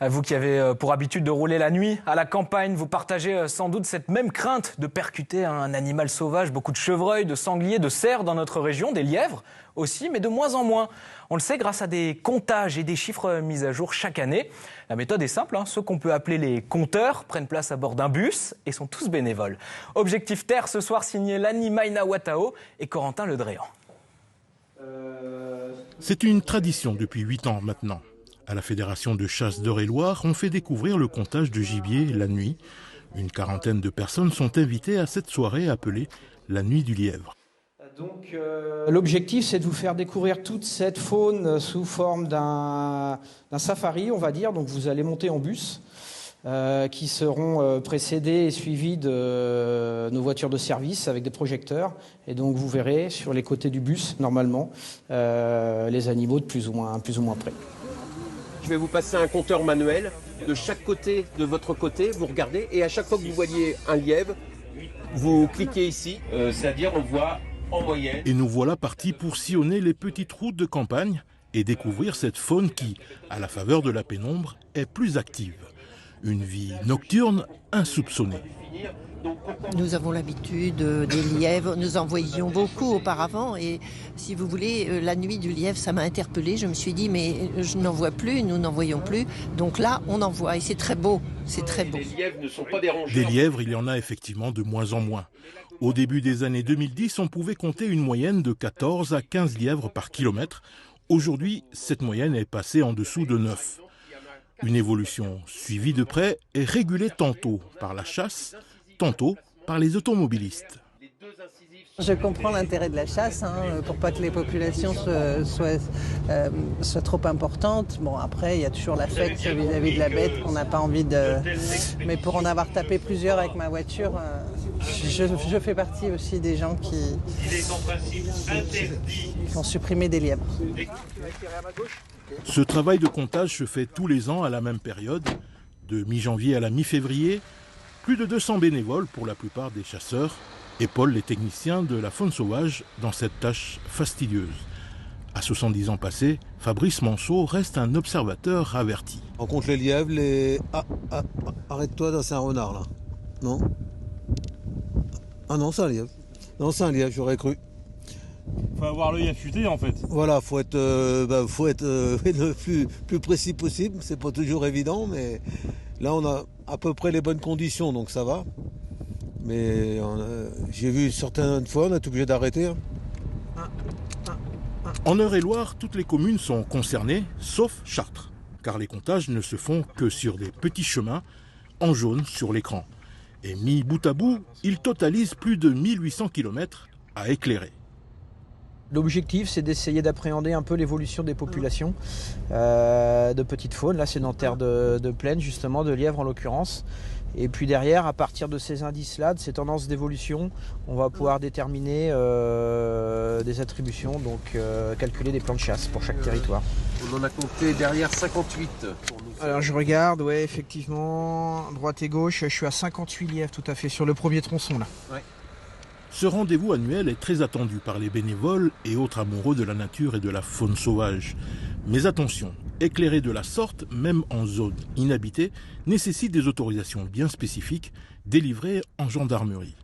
Vous qui avez pour habitude de rouler la nuit à la campagne, vous partagez sans doute cette même crainte de percuter un animal sauvage. Beaucoup de chevreuils, de sangliers, de cerfs dans notre région, des lièvres aussi, mais de moins en moins. On le sait grâce à des comptages et des chiffres mis à jour chaque année. La méthode est simple, ceux qu'on peut appeler les compteurs prennent place à bord d'un bus et sont tous bénévoles. Objectif Terre ce soir signé Lani Maina Watao et Corentin Ledréan. C'est une tradition depuis 8 ans maintenant. À la Fédération de chasse d'Eure-et-Loir, on fait découvrir le comptage de gibier la nuit. Une quarantaine de personnes sont invitées à cette soirée appelée la Nuit du Lièvre. Donc, l'objectif, c'est de vous faire découvrir toute cette faune sous forme d'un safari, on va dire. Donc vous allez monter en bus, qui seront précédés et suivis de nos voitures de service avec des projecteurs. Et donc vous verrez sur les côtés du bus, normalement, les animaux de plus ou moins près. Je vais vous passer un compteur manuel. De chaque côté, de votre côté, vous regardez. Et à chaque fois que vous voyez un lièvre, vous cliquez ici. C'est-à-dire on voit en moyenne. Et nous voilà partis pour sillonner les petites routes de campagne et découvrir cette faune qui, à la faveur de la pénombre, est plus active. Une vie nocturne insoupçonnée. Nous avons l'habitude des lièvres, nous en voyions beaucoup auparavant et si vous voulez, la nuit du lièvre, ça m'a interpellée. Je me suis dit mais je n'en vois plus, nous n'en voyons plus. Donc là, on en voit et c'est très beau, c'est très beau. Les lièvres ne sont pas des rongeurs. Des lièvres, il y en a effectivement de moins en moins. Au début des années 2010, on pouvait compter une moyenne de 14 à 15 lièvres par kilomètre. Aujourd'hui, cette moyenne est passée en dessous de 9. Une évolution suivie de près et régulée tantôt par la chasse, tantôt par les automobilistes. Je comprends l'intérêt de la chasse, pour pas que les populations soient trop importantes. Bon, après, il y a toujours l'affect vis-à-vis de la bête qu'on n'a pas envie de... Mais pour en avoir tapé plusieurs avec ma voiture, je fais partie aussi des gens qui ont supprimé des lièvres. Ce travail de comptage se fait tous les ans à la même période, de mi-janvier à la mi-février. Plus de 200 bénévoles, pour la plupart des chasseurs, épaulent les techniciens de la faune sauvage dans cette tâche fastidieuse. À 70 ans passés, Fabrice Manceau reste un observateur averti. On compte les lièvres, arrête-toi, c'est un renard là. Non? Ah non, c'est un lièvre. Non, c'est un lièvre, j'aurais cru. Faut avoir l'œil affûté en fait. Voilà, faut être le plus précis possible. C'est pas toujours évident, mais là on a à peu près les bonnes conditions, donc ça va. Mais j'ai vu certaines fois, on est obligé d'arrêter. En Eure-et-Loir, toutes les communes sont concernées, sauf Chartres, car les comptages ne se font que sur des petits chemins, en jaune sur l'écran. Et mis bout à bout, ils totalisent plus de 1800 km à éclairer. L'objectif, c'est d'essayer d'appréhender un peu l'évolution des populations de petites faunes. Là, c'est dans terre de plaine, justement, de lièvres en l'occurrence. Et puis derrière, à partir de ces indices-là, de ces tendances d'évolution, on va pouvoir déterminer des attributions, donc calculer des plans de chasse pour chaque territoire. On en a compté derrière 58. Alors je regarde, ouais, effectivement, droite et gauche, je suis à 58 lièvres tout à fait, sur le premier tronçon là. Ouais. Ce rendez-vous annuel est très attendu par les bénévoles et autres amoureux de la nature et de la faune sauvage. Mais attention, éclairer de la sorte, même en zone inhabitée, nécessite des autorisations bien spécifiques délivrées en gendarmerie.